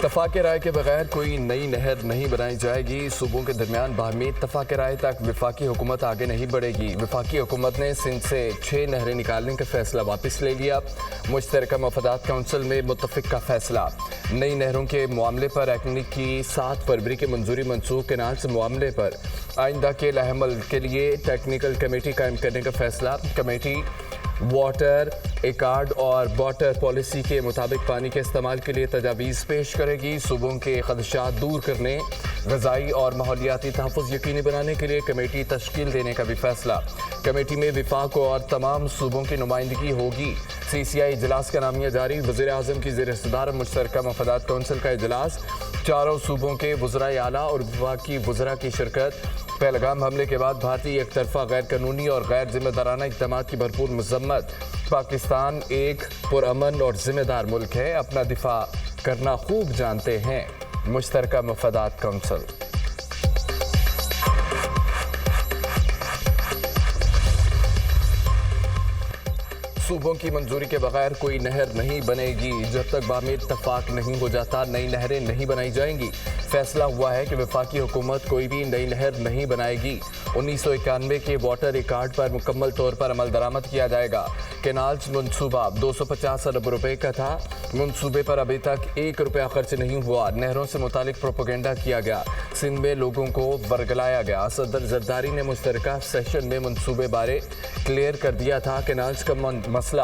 اتفاق رائے کے بغیر کوئی نئی نہر نہیں بنائی جائے گی۔ صوبوں کے درمیان باہمی اتفاق رائے تک وفاقی حکومت آگے نہیں بڑھے گی۔ وفاقی حکومت نے سندھ سے 6 نہریں نکالنے کا فیصلہ واپس لے لیا۔ مشترکہ مفادات کونسل میں متفق کا فیصلہ۔ نئی نہروں کے معاملے پر ایکنک کی 7 فروری کی منظوری منسوخ۔ کینالز معاملے پر آئندہ کے لائحہ عمل کے لیے ٹیکنیکل کمیٹی قائم کرنے کا فیصلہ۔ کمیٹی واٹر ایکارڈ اور واٹر پالیسی کے مطابق پانی کے استعمال کے لیے تجاویز پیش کرے گی۔ صوبوں کے خدشات دور کرنے، غذائی اور ماحولیاتی تحفظ یقینی بنانے کے لیے کمیٹی تشکیل دینے کا بھی فیصلہ۔ کمیٹی میں وفاق اور تمام صوبوں کی نمائندگی ہوگی۔ CCI اجلاس کا نامیہ جاری۔ وزیر اعظم کی زیر صدارت مشترکہ مفادات کونسل کا اجلاس۔ چاروں صوبوں کے وزرائے اعلیٰ اور وفاقی وزراء کی شرکت۔ پہلگام حملے کے بعد بھارتی ایک طرفہ غیر قانونی اور غیر ذمہ دارانہ اقدامات کی بھرپور مذمت۔ پاکستان ایک پرامن اور ذمہ دار ملک ہے، اپنا دفاع کرنا خوب جانتے ہیں۔ مشترکہ مفادات کونسل۔ صوبوں کی منظوری کے بغیر کوئی نہر نہیں بنے گی۔ جب تک باہمی اتفاق نہیں ہو جاتا نئی نہریں نہیں بنائی جائیں گی۔ فیصلہ ہوا ہے کہ وفاقی حکومت کوئی بھی نئی نہر نہیں بنائے گی۔ 1991 کے واٹر ریکارڈ پر مکمل طور پر عمل درآمد کیا جائے گا۔ کینالز منصوبہ 250 ارب روپے کا تھا۔ منصوبے پر ابھی تک 1 روپیہ خرچ نہیں ہوا۔ نہروں سے متعلق پروپیگنڈا کیا گیا۔ سندھ میں لوگوں کو ورگلایا گیا۔ صدر زرداری نے مشترکہ سیشن میں منصوبے بارے کلیئر کر دیا تھا۔ کینالز کا مسئلہ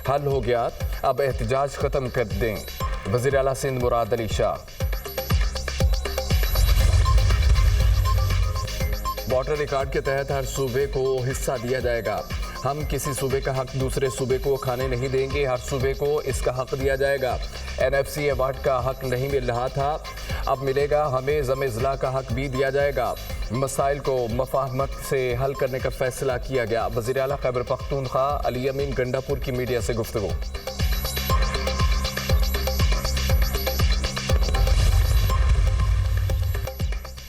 حل ہو گیا، اب احتجاج ختم کر دیں۔ وزیر اعلیٰ سندھ مراد علی شاہ۔ واٹر ریکارڈ کے تحت ہر صوبے کو حصہ دیا جائے گا۔ ہم کسی صوبے کا حق دوسرے صوبے کو کھانے نہیں دیں گے، ہر صوبے کو اس کا حق دیا جائے گا۔ NFC ایوارڈ کا حق نہیں مل رہا تھا، اب ملے گا۔ ہمیں ضم اضلاع کا حق بھی دیا جائے گا۔ مسائل کو مفاہمت سے حل کرنے کا فیصلہ کیا گیا۔ وزیر اعلیٰ خیبر پختونخوا علی امین گنڈا پور کی میڈیا سے گفتگو۔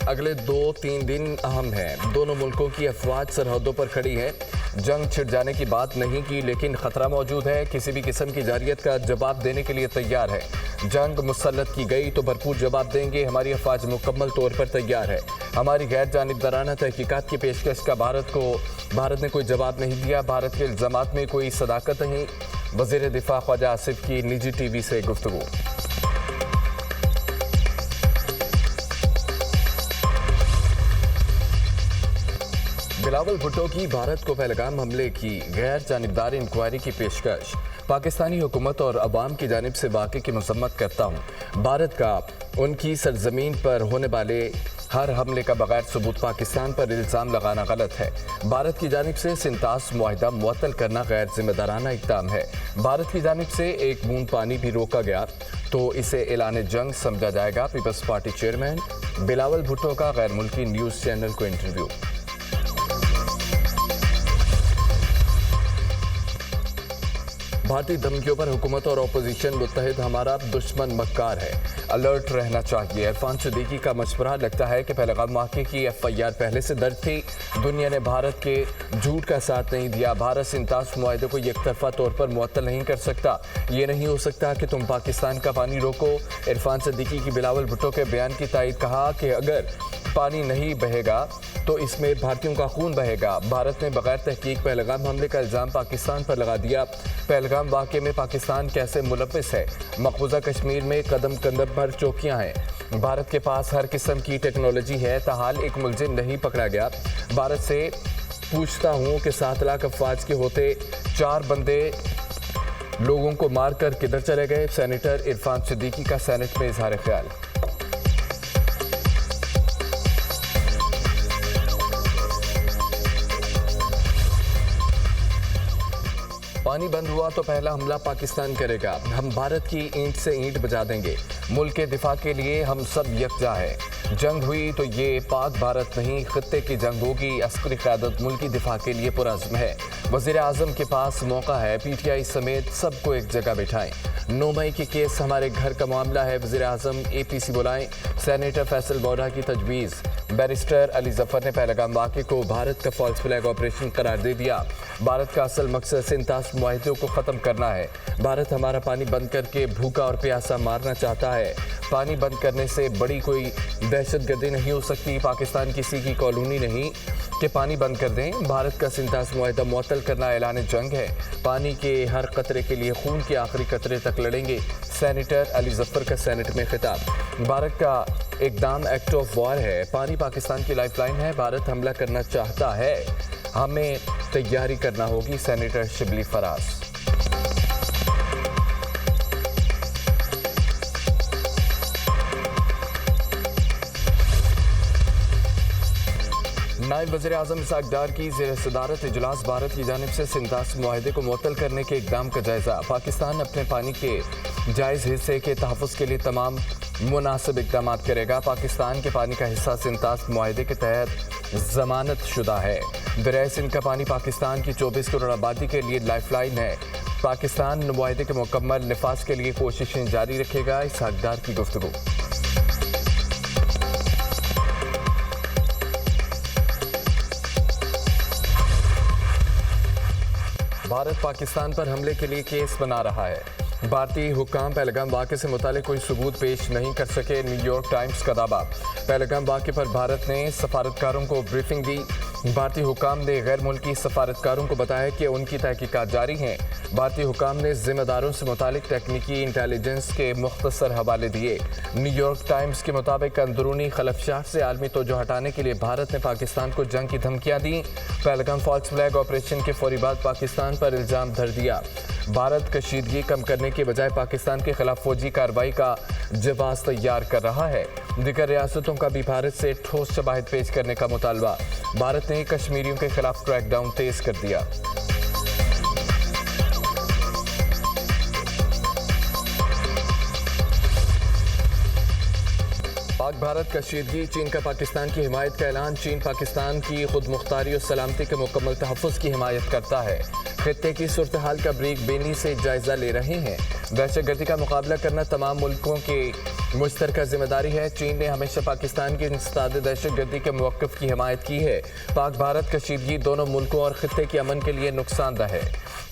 اگلے 2-3 دن اہم ہیں۔ دونوں ملکوں کی افواج سرحدوں پر کھڑی ہیں۔ جنگ چھڑ جانے کی بات نہیں کی، لیکن خطرہ موجود ہے۔ کسی بھی قسم کی جارحیت کا جواب دینے کے لیے تیار ہے۔ جنگ مسلط کی گئی تو بھرپور جواب دیں گے۔ ہماری افواج مکمل طور پر تیار ہے۔ ہماری غیر جانبدارانہ تحقیقات کی پیشکش کا بھارت نے کوئی جواب نہیں دیا۔ بھارت کے الزامات میں کوئی صداقت نہیں۔ وزیر دفاع خواجہ آصف کی نجی ٹی وی سے گفتگو۔ بلاول بھٹو کی بھارت کو پہلگام حملے کی غیر جانبدار انکوائری کی پیشکش۔ پاکستانی حکومت اور عوام کی جانب سے واقعے کی مذمت کرتا ہوں۔ بھارت کا ان کی سرزمین پر ہونے والے ہر حملے کا بغیر ثبوت پاکستان پر الزام لگانا غلط ہے۔ بھارت کی جانب سے سنتاس معاہدہ معطل کرنا غیر ذمہ دارانہ اقدام ہے۔ بھارت کی جانب سے ایک بوند پانی بھی روکا گیا تو اسے اعلان جنگ سمجھا جائے گا۔ Peoples Party chairman Bilawal Bhutto کا غیر ملکی نیوز چینل کو انٹرویو۔ بھارتی دھمکیوں پر حکومت اور اپوزیشن متحد، ہمارا دشمن مکار ہے، الرٹ رہنا چاہیے۔ عرفان صدیقی کا مشورہ۔ لگتا ہے کہ پہلگام واقعے کی FIR پہلے سے درج تھی۔ دنیا نے بھارت کے جھوٹ کا ساتھ نہیں دیا۔ بھارت سنتاس معاہدے کو یک طرفہ طور پر معطل نہیں کر سکتا۔ یہ نہیں ہو سکتا کہ تم پاکستان کا پانی روکو۔ عرفان صدیقی کی بلاول بھٹو کے بیان کی تائید۔ کہا کہ اگر پانی نہیں بہے گا تو اس میں بھارتیوں کا خون بہے گا۔ بھارت نے بغیر تحقیق پہلگام حملے کا الزام پاکستان پر لگا دیا۔ پہلگام واقعے میں پاکستان کیسے ملوث ہے؟ مقبوضہ کشمیر میں قدم قدم پر چوکیاں ہیں۔ بھارت کے پاس ہر قسم کی ٹیکنالوجی ہے، تاحال ایک ملزم نہیں پکڑا گیا۔ بھارت سے پوچھتا ہوں کہ 7 لاکھ افواج کے ہوتے 4 بندے لوگوں کو مار کر کدھر چلے گئے؟ سینیٹر عرفان صدیقی کا سینٹ میں اظہار خیال۔ پانی بند ہوا تو پہلا حملہ پاکستان کرے گا۔ ہم بھارت کی اینٹ سے اینٹ بجا دیں گے۔ ملک کے دفاع کے لیے ہم سب یکجا ہیں۔ जंग हुई तो ये पाक भारत नहीं खत्ते की जंग होगी। अस्करी क़यादत मुल्की दिफा के लिए पुरज़्म है। वज़ीर आज़म के पास मौका है, PTI समेत सबको एक जगह बिठाएं। 9 मई के केस हमारे घर का मामला है, वज़ीर आज़म APC बुलाएं। सेनेटर फैसल बौड़ा की तजवीज़। बैरिस्टर अली जफर ने पहलगाम वाक़े को भारत का फॉल्स फ्लैग ऑपरेशन करार दे दिया। भारत का असल मकसद सिंतास मुआहिदों को ख़त्म करना है। भारत हमारा पानी बंद करके भूखा और प्यासा मारना चाहता है। पानी बंद करने से बड़ी कोई दहशतगर्दी नहीं हो सकती। पाकिस्तान किसी की कॉलोनी नहीं कि पानी बंद कर दें। भारत का सिंतास मुआहिदा मुअत्तल करना ऐलान जंग है। पानी के हर कतरे के लिए खून के आखिरी कतरे तक लड़ेंगे। सेनेटर अली जफर का सेनेट में खिताब। भारत का इकदाम एक्ट ऑफ वॉर है। पानी पाकिस्तान की लाइफलाइन है। भारत हमला करना चाहता है, हमें तैयारी करना होगी। सेनेटर शिबली फराज। नायब वज़ीर आज़म इसहाक डार की ज़ेर सदारत इजलास भारत की जानिब से सिंतास मुआहिदे को मुअत्तल करने के इक़दाम का जायज़ा। पाकिस्तान अपने पानी के जायज़ हिस्से के तहफ़्फ़ुज़ के लिए तमाम मुनासिब इक़दाम करेगा। पाकिस्तान के पानी का हिस्सा सिंतास मुआहिदे के तहत ज़मानत शुदा है। दरियाए सिंध का पानी पाकिस्तान की 24 करोड़ आबादी के लिए लाइफलाइन है। पाकिस्तान मुआहिदे के मुकम्मल निफाज के लिए कोशिशें जारी रखेगा। इसहाक डार की गुफ्तगू। भारत पाकिस्तान पर हमले के लिए केस बना रहा है। भारतीय हुक्काम पहलगाम वाक़े से मुतालिक कोई सबूत पेश नहीं कर सके, न्यूयॉर्क टाइम्स का दावा। पहलगाम वाक़े पर भारत ने सफारतकारों को ब्रीफिंग दी। भारतीय हुक्काम ने गैर मुल्की सफारतकारों को बताया कि उनकी तहकीकात जारी हैं। भारतीय हुक्काम ने ज़िम्मेदारों से मुतालिक तकनीकी इंटेलिजेंस के मुख्तसर हवाले दिए। न्यूयॉर्क टाइम्स के मुताबिक अंदरूनी खलफशात से आलमी तवज्जो हटाने के लिए भारत ने पाकिस्तान को जंग की धमकियाँ दी। पहलगाम फॉल्स फ्लैग ऑपरेशन के फौरी बाद पाकिस्तान पर इल्ज़ाम धर दिया। भारत कशीदगी कम करने के बजाय पाकिस्तान के खिलाफ फौजी कार्रवाई का जवाब तैयार कर रहा है। दीगर रियासतों का भी भारत से ठोस शवाहिद पेश करने का मुतालबा। भारत ने कश्मीरियों के खिलाफ क्रैकडाउन तेज कर दिया। पाक भारत कशीदगी, चीन का पाकिस्तान की हिमायत का ऐलान। चीन पाकिस्तान की खुद मुख्तारी और सलामती के मुकम्मल तहफ़्फ़ुज़ की हिमायत करता है। खित्ते की सूरत हाल का ब्रीक बेनी से जायज़ा ले रहे हैं। दहशतगर्दी का मुकाबला करना तमाम मुल्कों की मुश्तरका जिम्मेदारी है। चीन ने हमेशा पाकिस्तान की इंसदाद दहशतगर्दी के मौक़िफ़ की हिमायत की है। पाक भारत कशीदगी दोनों मुल्कों और खित्ते के अमन के लिए नुकसानदा है।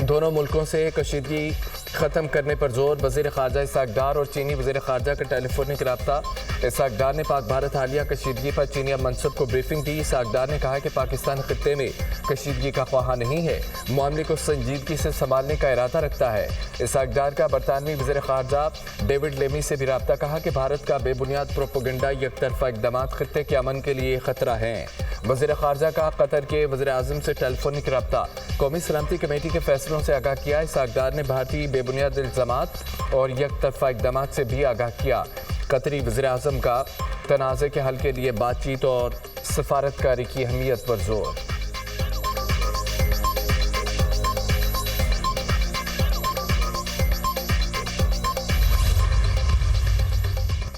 दोनों मुल्कों से कशीदगी ख़त्म करने पर जोर। वज़ीर ख़ारजा इसहाक डार और चीनी वज़ीर ख़ारजा का टेलीफोनिक रब्ता। इसहाक डार ने पाक भारत हालिया कशीदगी पर चीनी मनसब को ब्रीफिंग दी। इसहाक डार ने कहा कि पाकिस्तान खित्ते में कशीदगी का ख्वाह नहीं है, मामले को संजीदगी से संभालने का इरादा रखता है। इसहाक डार का बरतानवी वज़ीर ख़ारजा डेविड लेमी से भी रब्ता। कहा कि भारत का बेबुनियाद प्रोपोगंडा यकतरफा इक़दामात खित्ते के अमन के लिए ख़तरा है। वज़ीर ख़ारजा का कतर के वज़ीर आज़म से टेलीफोनिक रब्ता। कौमी सलामती कमेटी के फैसलों से आगाह किया। इसहाक डार ने भारतीय बेबुनियाद इल्ज़ामात और यकतरफा इक़दामात से भी आगाह किया। कतरी वज़ीर आज़म का तनाज़े के हल के लिए बातचीत और सफारतकारी की अहमियत पर जोर।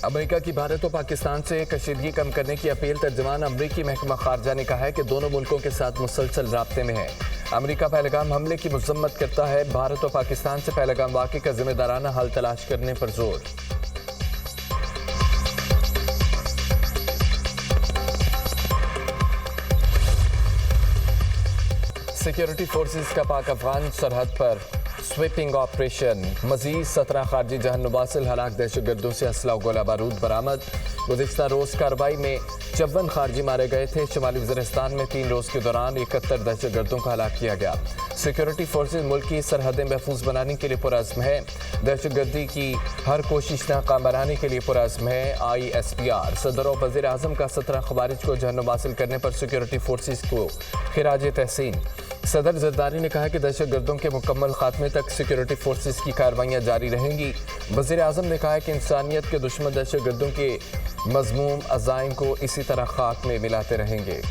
अमेरिका की भारत और पाकिस्तान से कशीदगी कम करने की अपील। तर्जमान अमरीकी महकमा खारजा ने कहा है कि दोनों मुल्कों के साथ मुसलसल राब्ते में है। अमेरिका पहलगाम हमले की मज़म्मत करता है। भारत और पाकिस्तान से पहलगाम वाक़े का जिम्मेदाराना हल तलाश करने पर जोर। सिक्योरिटी फोर्सेस का पाक अफगान सरहद पर स्वीपिंग ऑपरेशन। मजीद 17 खारजी जहन्नुम हलाक दहशतगर्दों से असला गोला बारूद बरामद। गुज़िश्ता रोज़ कार्रवाई में 54 खारजी मारे गए थे। शुमाली वज़ीरिस्तान में 3 रोज़ के दौरान 71 दहशतगर्दों का हलाक किया गया। सिक्योरिटी फोर्सेज मुल्क की सरहदें महफूज बनाने के लिए पुरज़्म है। दहशतगर्दी की हर कोशिश नाकाम बनाने के लिए पुरज़्म है। ISPR सदर और वज़ीर आज़म का 17 खवारिज को जहन्नुम हासिल करने पर सिक्योरिटी फोर्सेज को खिराज तहसीन। सदर जरदारी ने कहा कि दहशतगर्दों के मुकम्मल खात्मे तक सिक्योरिटी फोर्सेज की कार्रवाइयाँ जारी रहेंगी। वज़ीर आज़म ने कहा कि इंसानियत के दुश्मन दहशतगर्दों के मज़मूम अज़ाइम को इसी तरह खाक में मिलाते रहेंगे।